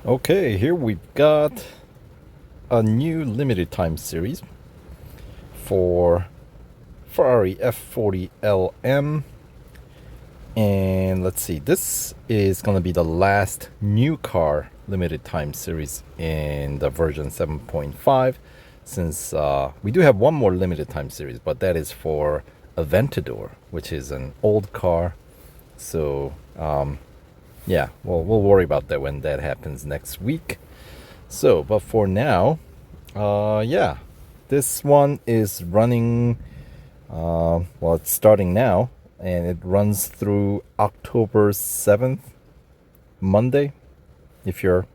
Okay, here we've got a new limited time series for Ferrari F40 LM. And let's see, this is going to be the last new car limited time series in the version 7.5, since we do have one more limited time series, but that is for Aventador, which is an old car. So yeah, well, we'll worry about that when that happens next week. So, but for now, yeah, this one is running, well, it's starting now, and it runs through October 7th, Monday, if you're,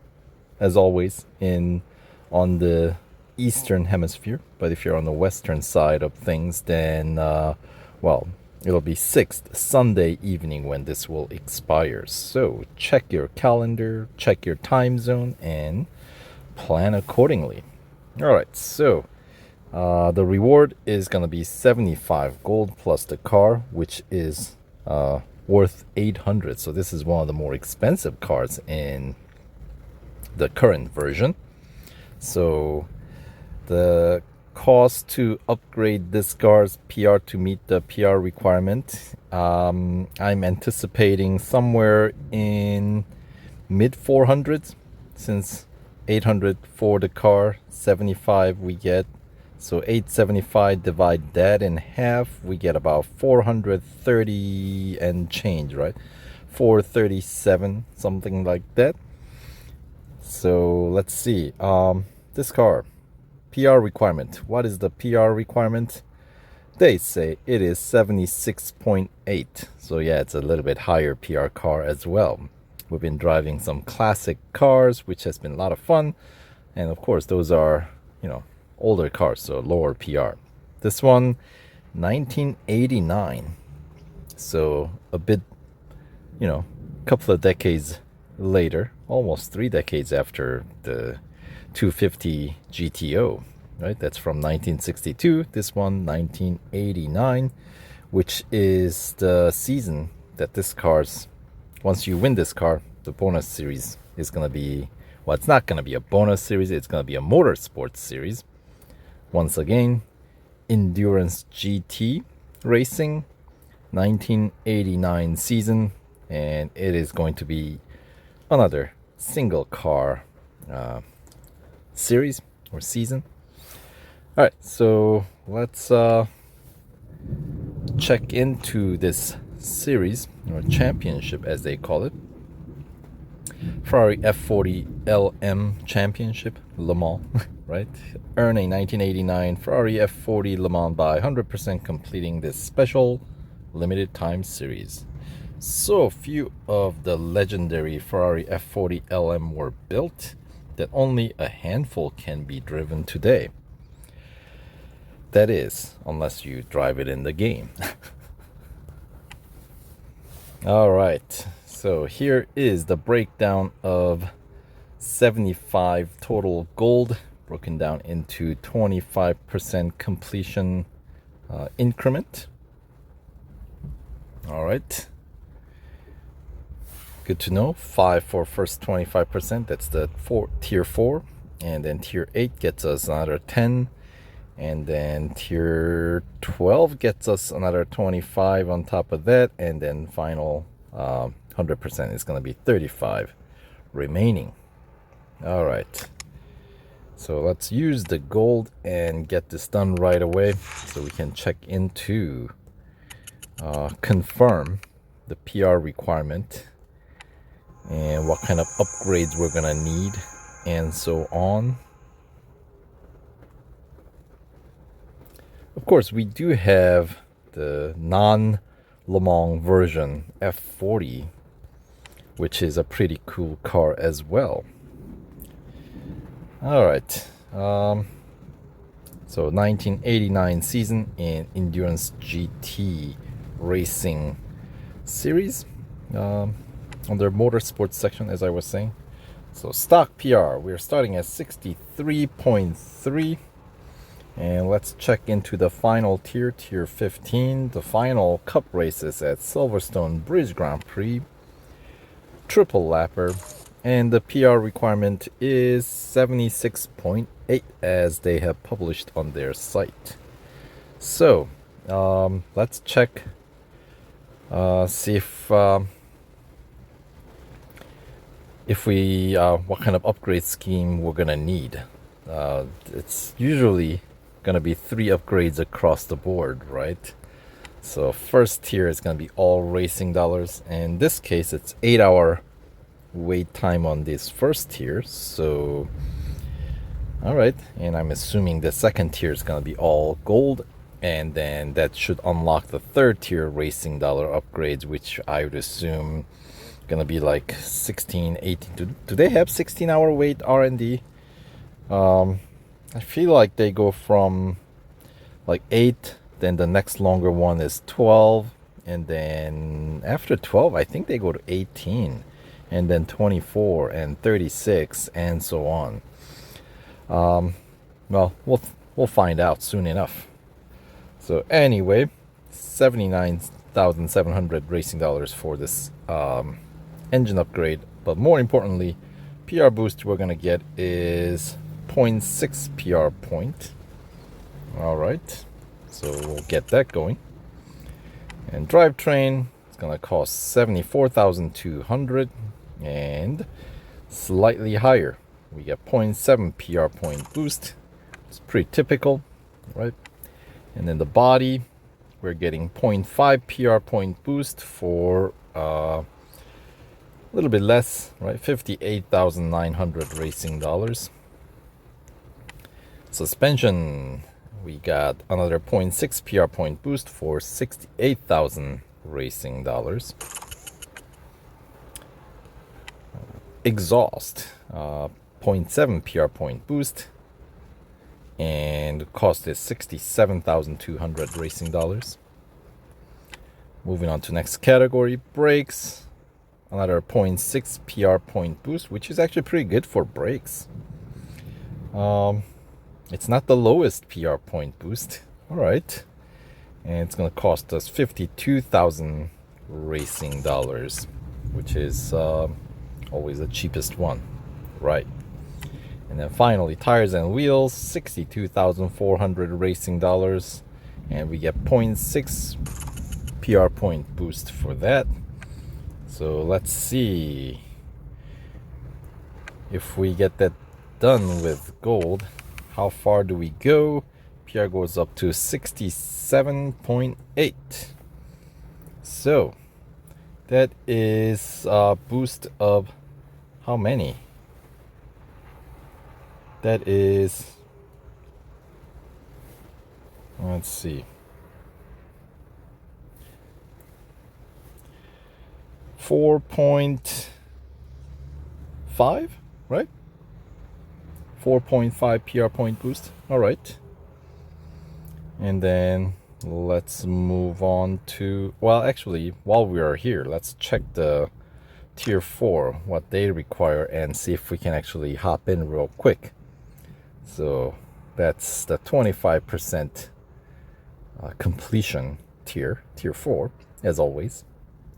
as always, on the Eastern Hemisphere. But if you're on the Western side of things, then, well, it'll be 6th, Sunday evening when this will expire. So check your calendar, check your time zone, and plan accordingly. All right, so the reward is going to be 75 gold plus the car, which is worth 800. So this is one of the more expensive cars in the current version. So the cost to upgrade this car's PR to meet the PR requirement, I'm anticipating somewhere in mid 400s, since 800 for the car, 75 we get. So 875, divide that in half, we get about 430 and change, right? 437, something like that. So let's see. This car, PR requirement. What is the PR requirement? They say it is 76.8. So yeah, it's a little bit higher PR car as well. We've been driving some classic cars, which has been a lot of fun. And of course, those are, older cars, so lower PR. This one, 1989. So a bit, couple of decades later, almost 3 decades after the 250 GTO, right? That's from 1962. This one, 1989, which is the season that this car's, once you win this car, the bonus series is going to be, well, it's not going to be a bonus series, it's going to be a motorsports series. Once again, Endurance GT Racing, 1989 season, and it is going to be another single car series or season. All right, so let's check into this series, or championship as they call it. Ferrari F40 LM Championship, Le Mans, right? Earn a 1989 Ferrari F40 Le Mans by 100% completing this special limited time series. So few of the legendary Ferrari F40 LM were built that only a handful can be driven today. That is, unless you drive it in the game. All right, so here is the breakdown of 75 total gold, broken down into 25% completion increment. All right, good to know. 5 for first 25%, that's the tier 4, and then tier 8 gets us another 10, and then tier 12 gets us another 25 on top of that, and then final 100% is going to be 35 remaining. All right, so let's use the gold and get this done right away so we can check into confirm the PR requirement and what kind of upgrades we're gonna need and so on. Of course, we do have the non-Le Mans version F40, which is a pretty cool car as well. All right, so 1989 season in Endurance GT Racing series, under motorsports section, as I was saying. So stock PR, we're starting at 63.3. And let's check into the final tier, tier 15. The final cup races at Silverstone Bridge Grand Prix. Triple lapper, And the PR requirement is 76.8 as they have published on their site. So let's check, see if we what kind of upgrade scheme we're gonna need. It's usually gonna be 3 upgrades across the board, right? So first tier is gonna be all racing dollars. In this case, it's 8-hour wait time on this first tier. So all right, and I'm assuming the second tier is gonna be all gold, and then that should unlock the third tier racing dollar upgrades, which I would assume gonna be like 16, 18. Do they have 16-hour wait R&D? I feel like they go from like 8, then the next longer one is 12, and then after 12 I think they go to 18, and then 24 and 36 and so on. Well, we'll find out soon enough. So anyway, 79,700 racing dollars for this engine upgrade, but more importantly, PR boost we're gonna get is 0.6 PR point. All right, so we'll get that going. And drivetrain is gonna cost 74,200 and slightly higher. We get 0.7 PR point boost. It's pretty typical, right? And then the body, we're getting 0.5 PR point boost for a little bit less, right? 58,900 racing dollars. Suspension, we got another 0.6 PR point boost for 68,000 racing dollars. Exhaust, 0.7 PR point boost, and the cost is 67,200 racing dollars. Moving on to next category, brakes, another 0.6 PR point boost, which is actually pretty good for brakes. It's not the lowest PR point boost. All right, and it's gonna cost us 52,000 racing dollars, which is always the cheapest one, right? And then finally, tires and wheels, 62,400 racing dollars, and we get 0.6 PR point boost for that. So let's see if we get that done with gold. How far do we go? PR goes up to 67.8. So that is a boost of how many? That is, let's see, 4.5, right? 4.5 PR point boost. All right. And then let's move on to, well, actually, while we are here, let's check the tier 4, what they require, and see if we can actually hop in real quick. So that's the 25% completion tier 4, as always.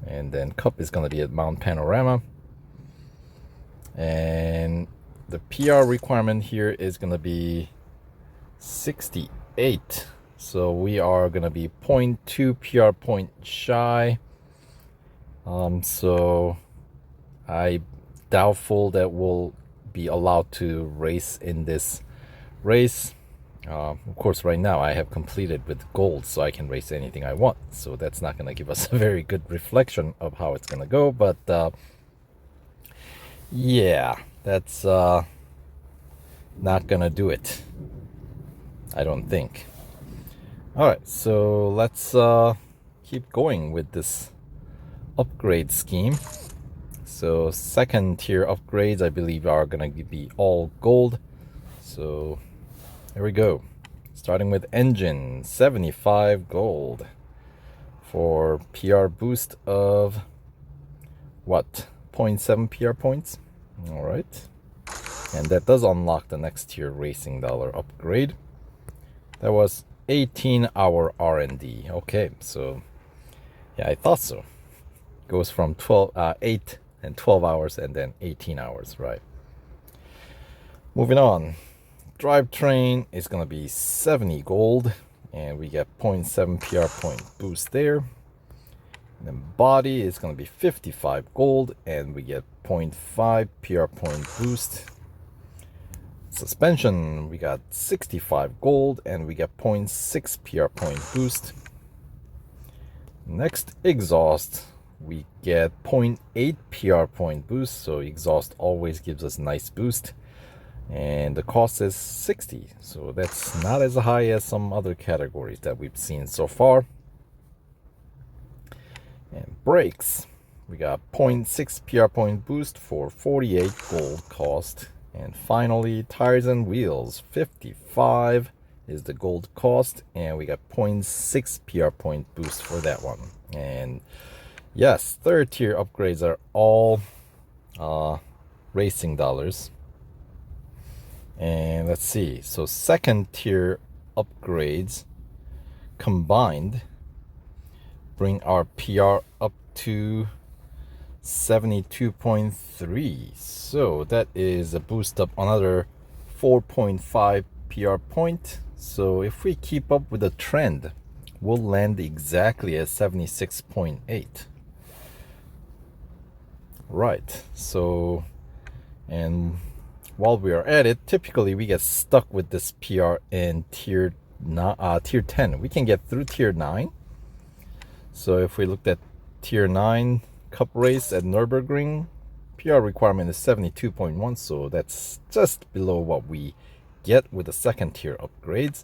And then cup is going to be at Mount Panorama. And the PR requirement here is going to be 68. So we are going to be 0.2 PR point shy. So I doubtful that we'll be allowed to race in this race. Of course, right now I have completed with gold, so I can race anything I want. So that's not going to give us a very good reflection of how it's going to go. But yeah, that's not going to do it, I don't think. All right, so let's keep going with this upgrade scheme. So second tier upgrades, I believe, are going to be all gold. So here we go. Starting with engine, 75 gold for PR boost of what? 0.7 PR points. All right. And that does unlock the next tier racing dollar upgrade. That was 18-hour R&D. Okay, so yeah, I thought so. Goes from 8 and 12 hours, and then 18 hours, right? Moving on. Drivetrain is going to be 70 gold, and we get 0.7 PR point boost there. And then body is going to be 55 gold, and we get 0.5 PR point boost. Suspension, we got 65 gold, and we get 0.6 PR point boost. Next, exhaust, we get 0.8 PR point boost, so exhaust always gives us nice boost. And the cost is 60, so that's not as high as some other categories that we've seen so far. And brakes, we got 0.6 PR point boost for 48 gold cost. And finally, tires and wheels, 55 is the gold cost, and we got 0.6 PR point boost for that one. And yes, third tier upgrades are all racing dollars. And let's see, so second tier upgrades combined bring our PR up to 72.3. So that is a boost up another 4.5 PR point. So if we keep up with the trend, we'll land exactly at 76.8. Right, so, and while we are at it, typically we get stuck with this PR in tier 10. We can get through tier 9. So if we looked at tier 9 cup race at Nürburgring, PR requirement is 72.1, so that's just below what we get with the second tier upgrades,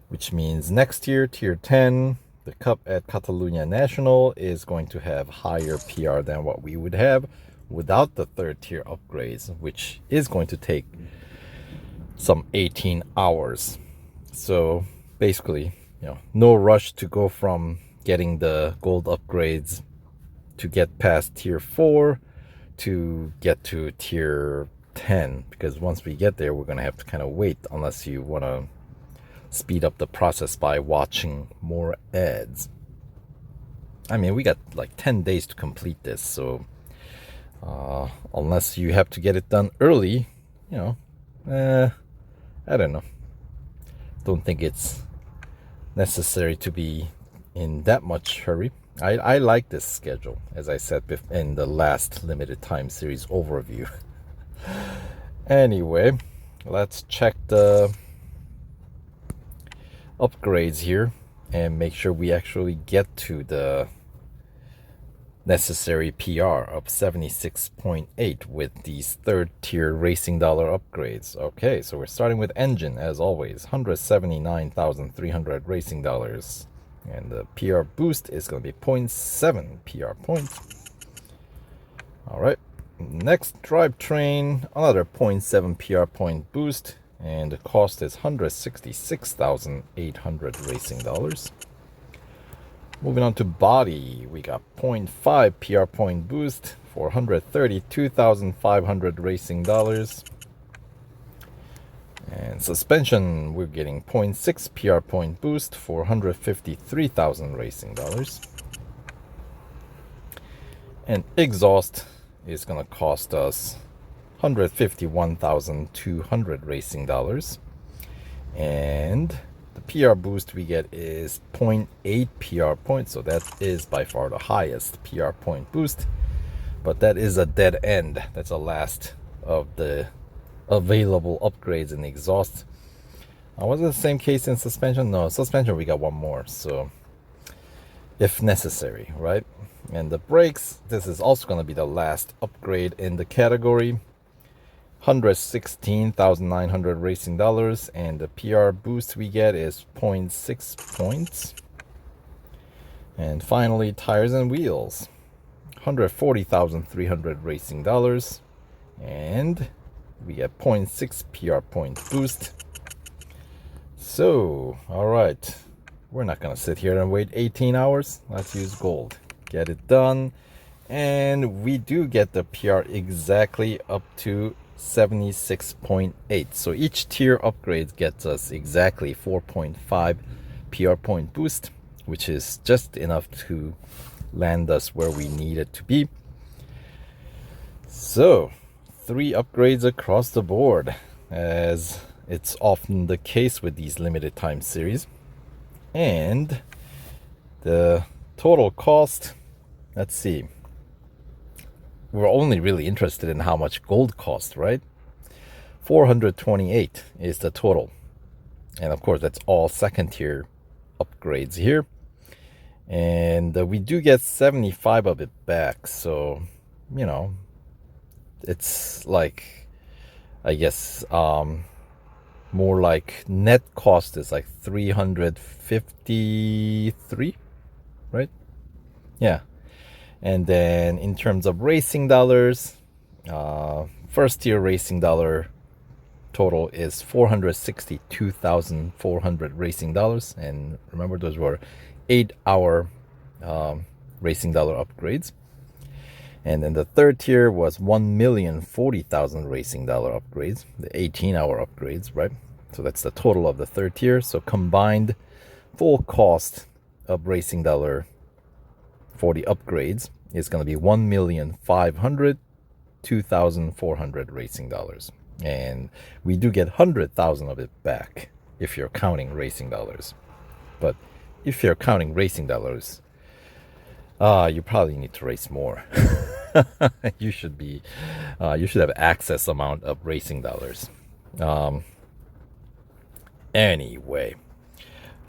which means next year, tier 10, the cup at Catalunya National is going to have higher PR than what we would have without the third tier upgrades, which is going to take some 18 hours. So basically, no rush to go from getting the gold upgrades to get past tier 4 to get to tier 10, because once we get there, we're going to have to kind of wait, unless you want to speed up the process by watching more ads. I mean, we got like 10 days to complete this, so unless you have to get it done early, I don't know. Don't think it's necessary to be in that much hurry. I like this schedule, as I said in the last limited time series overview. Anyway, let's check the upgrades here and make sure we actually get to the necessary PR of 76.8 with these third tier racing dollar upgrades. Okay, so we're starting with engine as always, 179,300 racing dollars. And the PR boost is going to be 0.7 PR points. All right, next drivetrain, another 0.7 PR point boost, and the cost is 166,800 racing dollars. Moving on to body, we got 0.5 PR point boost for 132,500 racing dollars. And suspension, we're getting 0.6 PR point boost for 153,000 racing dollars. And exhaust is going to cost us 151,200 racing dollars. And the PR boost we get is 0.8 PR points, so that is by far the highest PR point boost. But that is a dead end. That's the last of the available upgrades in exhaust. Was it the same case in suspension? No, suspension we got one more, so if necessary, right? And the brakes, this is also going to be the last upgrade in the category. 116,900 racing dollars, and the PR boost we get is 0.6 points. And finally, tires and wheels, 140,300 racing dollars, and we get 0.6 PR point boost. So, all right, we're not gonna sit here and wait 18 hours. Let's use gold, get it done. And we do get the PR exactly up to 76.8. So each tier upgrade gets us exactly 4.5 PR point boost, which is just enough to land us where we need it to be. So 3 upgrades across the board, as it's often the case with these limited time series. And the total cost, let's see, we're only really interested in how much gold cost, right? 428 is the total. And of course, that's all second tier upgrades here. And we do get 75 of it back. So, you know, it's like, I guess, more like net cost is like 353, right? Yeah. And then in terms of racing dollars, first tier racing dollar total is 462,400 racing dollars. And remember, those were 8-hour racing dollar upgrades. And then the third tier was 1,040,000 racing dollar upgrades, the 18-hour upgrades, right? So that's the total of the third tier. So combined full cost of racing dollar for the upgrades is going to be 1,502,400 racing dollars. And we do get 100,000 of it back if you're counting racing dollars. But if you're counting racing dollars, you probably need to race more. You should have excess amount of racing dollars. Anyway,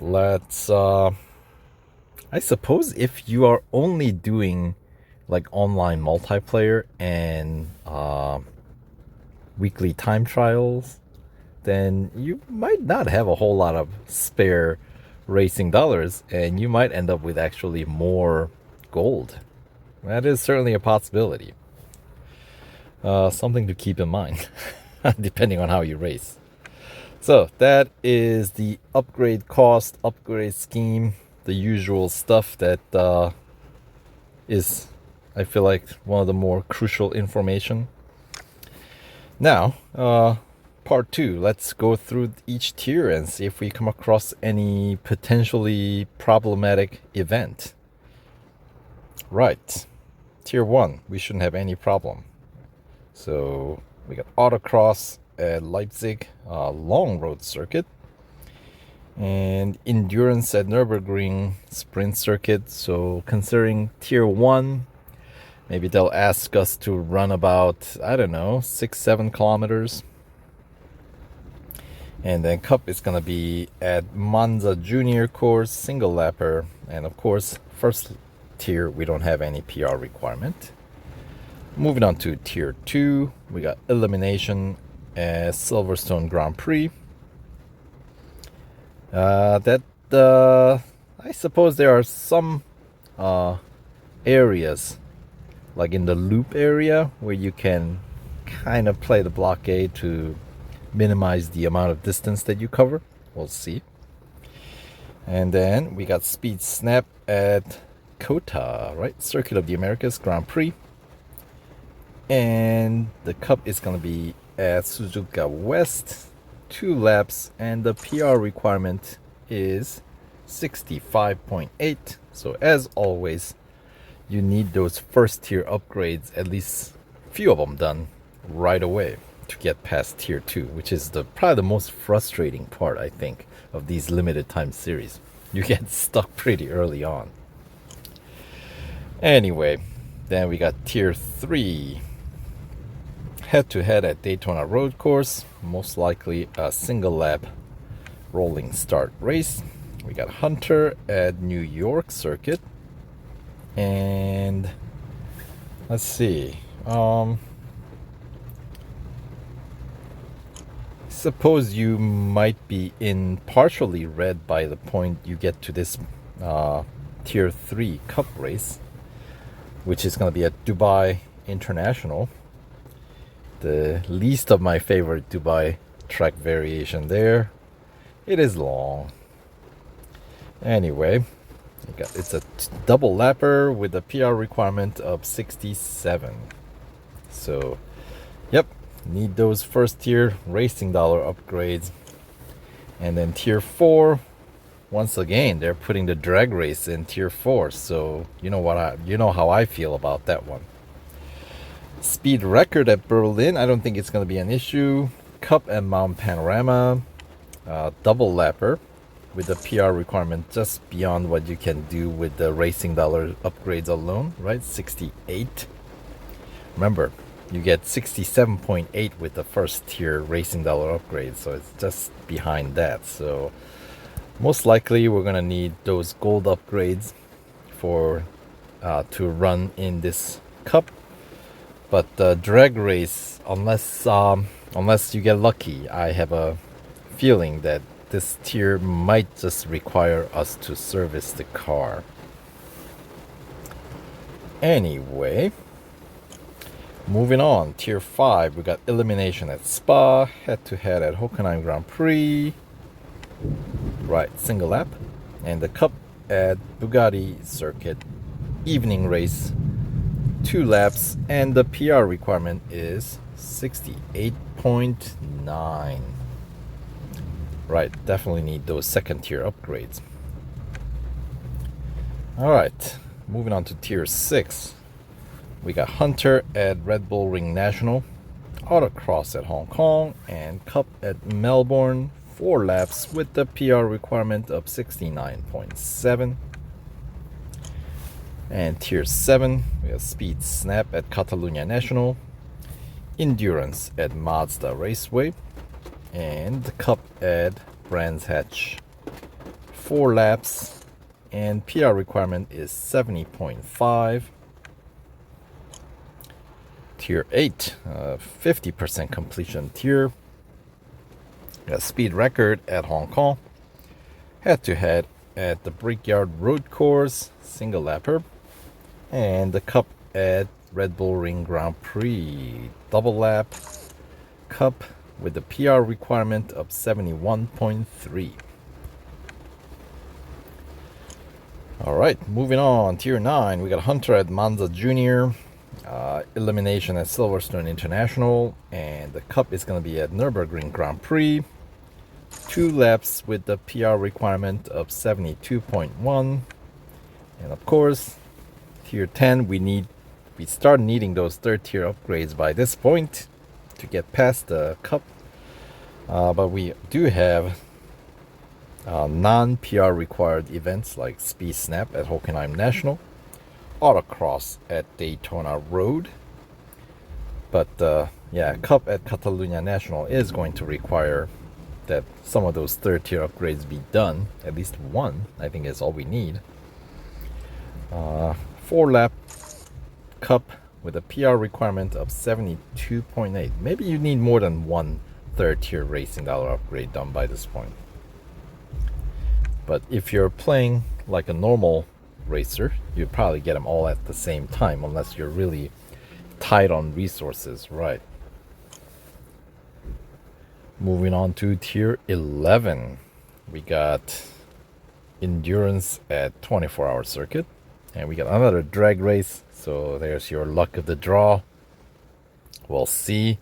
let's I suppose if you are only doing like online multiplayer and weekly time trials, then you might not have a whole lot of spare racing dollars, and you might end up with actually more gold. That is certainly a possibility. Something to keep in mind, depending on how you race. So that is the upgrade cost, upgrade scheme, the usual stuff that is, I feel like, one of the more crucial information. Now, part 2, let's go through each tier and see if we come across any potentially problematic event. Right, tier 1, we shouldn't have any problem. So we got autocross at Leipzig, long road circuit, and endurance at Nürburgring sprint circuit. So considering tier 1, maybe they'll ask us to run about, I don't know, 6-7 kilometers. And then cup is gonna be at Monza junior course, single lapper, and of course first tier we don't have any PR requirement. Moving on to tier 2, we got elimination at Silverstone Grand Prix. I suppose there are some areas, like in the loop area, where you can kind of play the blockade to minimize the amount of distance that you cover. We'll see. And then we got speed snap at COTA, right? Circuit of the Americas Grand Prix. And the cup is going to be at Suzuka West, 2 laps, and the PR requirement is 65.8. So as always, you need those first tier upgrades, at least a few of them, done right away to get past tier 2, which is probably the most frustrating part, I think, of these limited time series. You get stuck pretty early on. Anyway, then we got tier 3, head-to-head at Daytona Road Course, most likely a single lap rolling start race. We got Hunter at New York Circuit, and let's see, suppose you might be in partially red by the point you get to this tier 3 cup race, which is going to be at Dubai International, the least of my favorite Dubai track variation there. It is long. Anyway, it's a double lapper with a PR requirement of 67. So, yep, need those first tier racing dollar upgrades. And then tier 4, once again, they're putting the drag race in tier 4. So you know how I feel about that one. Speed record at Berlin, I don't think it's going to be an issue. Cup and Mount Panorama, double lapper with the PR requirement just beyond what you can do with the racing dollar upgrades alone, right? 68. Remember, you get 67.8 with the first tier racing dollar upgrade, so it's just behind that. So most likely we're gonna need those gold upgrades for to run in this cup. But the drag race, unless you get lucky, I have a feeling that this tier might just require us to service the car. Anyway, moving on, tier 5, we got elimination at Spa, head-to-head at Hockenheim Grand Prix, right, single lap, and the cup at Bugatti Circuit, evening race, 2 laps, and the PR requirement is 68.9. Right, definitely need those second tier upgrades. Alright, moving on to tier 6. We got Hunter at Red Bull Ring National, Autocross at Hong Kong, and Cup at Melbourne. 4 laps with the PR requirement of 69.7. And tier 7, we have Speed Snap at Catalunya National, Endurance at Mazda Raceway, and the Cup at Brands Hatch. 4 laps, and PR requirement is 70.5. Tier 8, 50% completion tier. We got Speed Record at Hong Kong, head-to-head at the Brickyard Road Course, single lapper, and the Cup at Red Bull Ring Grand Prix, double lap, Cup with the PR requirement of 71.3. Alright, moving on, tier 9, we got Hunter at Monza Junior, elimination at Silverstone International, and the Cup is going to be at Nürburgring Grand Prix. 2 laps with the PR requirement of 72.1. And of course, tier 10, we start needing those third tier upgrades by this point to get past the Cup. But we do have non-PR required events like Speed Snap at Hockenheim National, Autocross at Daytona Road. But yeah, Cup at Catalunya National is going to require that some of those third tier upgrades be done. At least one, I think, is all we need. 4 lap Cup with a PR requirement of 72.8. Maybe you need more than one third tier racing dollar upgrade done by this point. But if you're playing like a normal racer, you probably get them all at the same time, unless you're really tight on resources, right? Moving on to tier 11, we got Endurance at 24-hour circuit, and we got another drag race. So there's your luck of the draw. We'll see,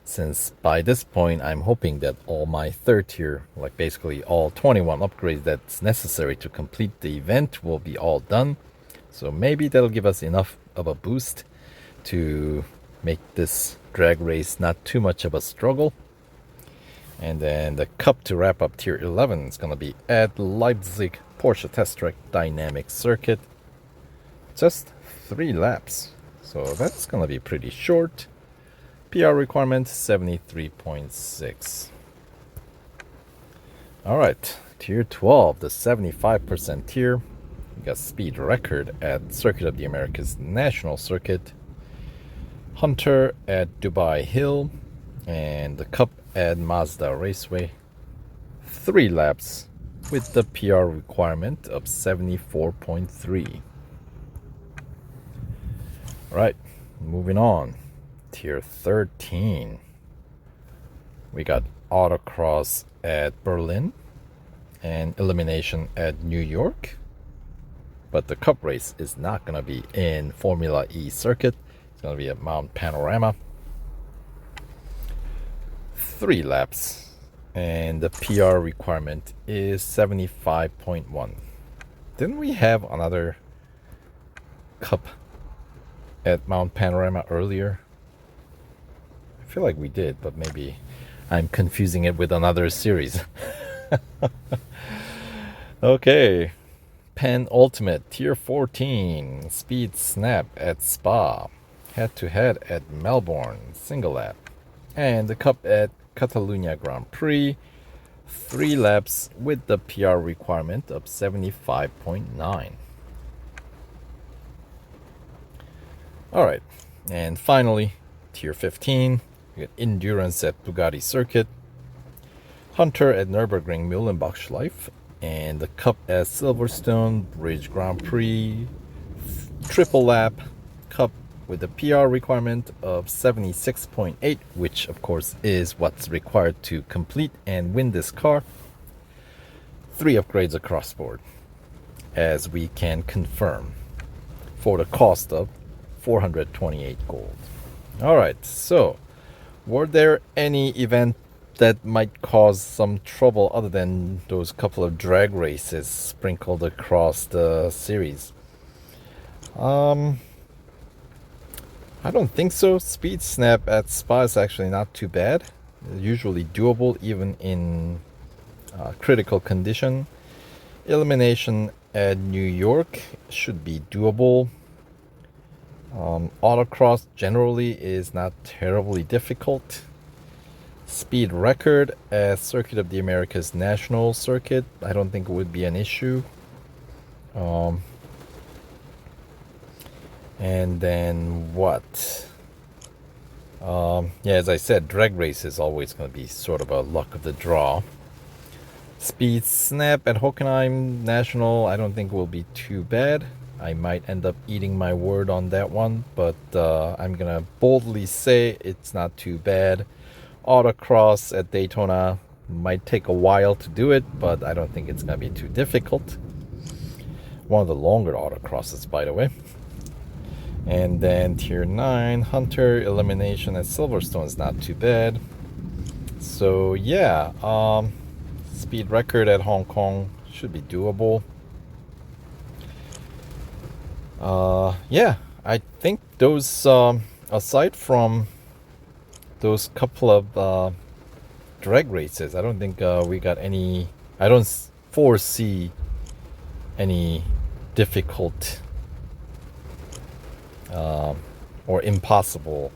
since by this point I'm hoping that all my third tier, like basically all 21 upgrades that's necessary to complete the event, will be all done. So maybe that'll give us enough of a boost to make this drag race not too much of a struggle. And then the Cup to wrap up tier 11 is going to be at Leipzig Porsche Test Track Dynamic Circuit. Just 3 laps, so that's going to be pretty short. PR requirement 73.6. Alright, tier 12, the 75% tier. We got Speed Record at Circuit of the Americas National Circuit, Hunter at Dubai Hill, and the Cup at Mazda Raceway. 3 laps with the PR requirement of 74.3. Alright, moving on. Tier 13. We got Autocross at Berlin and elimination at New York. But the Cup race is not going to be in Formula E circuit. It's going to be at Mount Panorama. 3 laps, and the PR requirement is 75.1. Didn't we have another Cup at Mount Panorama earlier? I feel like we did, but maybe I'm confusing it with another series. Okay, Penultimate Tier 14 Speed Snap at Spa, Head to Head at Melbourne Single Lap, and the Cup at Catalunya Grand Prix, 3 laps with the PR requirement of 75.9. Alright, and finally, Tier 15, we got Endurance at Bugatti Circuit, Hunter at Nürburgring Mühlenbachschleife, and the Cup at Silverstone Bridge Grand Prix, triple lap, Cup with the PR requirement of 76.8, which of course is what's required to complete and win this car. 3 upgrades across board, as we can confirm, for the cost of 428 gold. Alright, so were there any event that might cause some trouble other than those couple of drag races sprinkled across the series? I don't think so. Speed Snap at Spa is actually not too bad. Usually doable even in critical condition. Elimination at New York should be doable. Autocross generally is not terribly difficult. Speed record at Circuit of the Americas National Circuit, I don't think it would be an issue. And then what? Yeah, as I said, drag race is always going to be sort of a luck of the draw. Speed Snap at Hockenheim National, I don't think will be too bad. I might end up eating my word on that one, but I'm gonna boldly say it's not too bad. Autocross at Daytona might take a while to do it, but I don't think it's gonna be too difficult. One of the longer autocrosses, by the way. And then Tier 9 Hunter elimination at Silverstone is not too bad. So yeah, speed record at Hong Kong should be doable. Yeah, I think those, aside from those couple of drag races, I don't think we got any, I don't foresee any difficult or impossible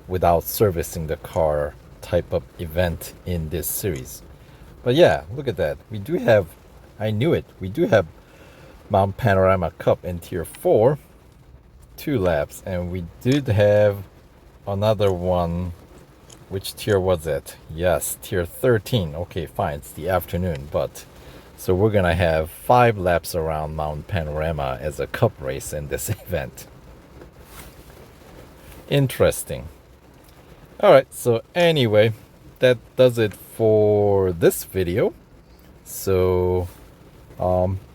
without servicing the car type of event in this series. But yeah, look at that. We do have, I knew it, we do have Mount Panorama Cup in Tier 4, 2 laps, and we did have another one. Which tier was it? Yes, Tier 13. Okay, fine, it's the afternoon, but so we're gonna have 5 laps around Mount Panorama as a cup race in this event. Interesting. Alright, so anyway, that does it for this video. So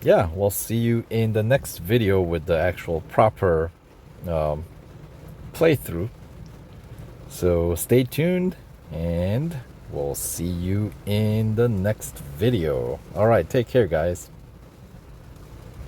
yeah, we'll see you in the next video with the actual proper playthrough. So stay tuned, and we'll see you in the next video. All right, take care, guys.